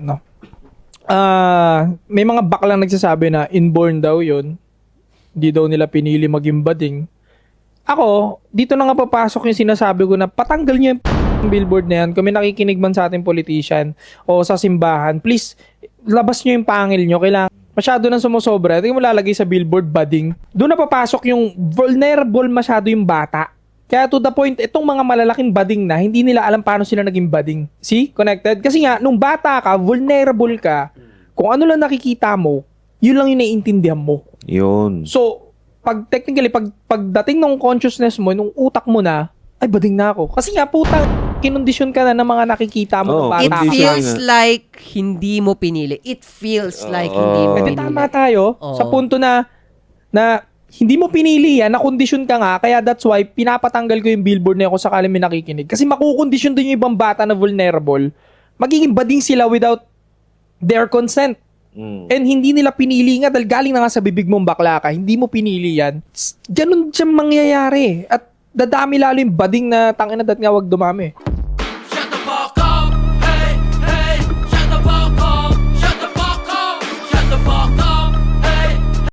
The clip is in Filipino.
no? May mga baklang nagsasabi na inborn daw yun. Hindi daw nila pinili maging bading. Ako, dito na nga papasok yung sinasabi ko na patanggal niyo yung billboard na yan. Kung may nakikinig man sa ating politician o sa simbahan, please, labas niyo yung pangil niyo. Kailangan masyado nang sumusobra. Tingnan mo lalagay sa billboard bading. Doon na papasok yung vulnerable masyado yung bata. Kaya to the point, itong mga malalaking bading na, hindi nila alam paano sila naging bading. See? Connected? Kasi nga, nung bata ka, vulnerable ka, kung ano lang nakikita mo, yun lang yung naiintindihan mo. Yun. So, technically, pagdating ng consciousness mo, nung utak mo na, ay, bading na ako. Kasi nga, putang, kinondisyon ka na ng mga nakikita mo. Oh, Bata It ka. feels like hindi mo pinili. It feels like hindi mo Pwede pinili. tama tayo Oo. sa punto na hindi mo pinili yan, nakondisyon ka nga, kaya that's why pinapatanggal ko yung billboard na yun kung sakali may nakikinig. Kasi makukondisyon din yung ibang bata na vulnerable. Magiging bading sila without their consent. And hindi nila pinili nga dahil galing na nga sa bibig mong bakla ka, hindi mo pinili yan. Ganun siya mangyayari. At dadami lalo yung bading na tangina dat nga wag dumami.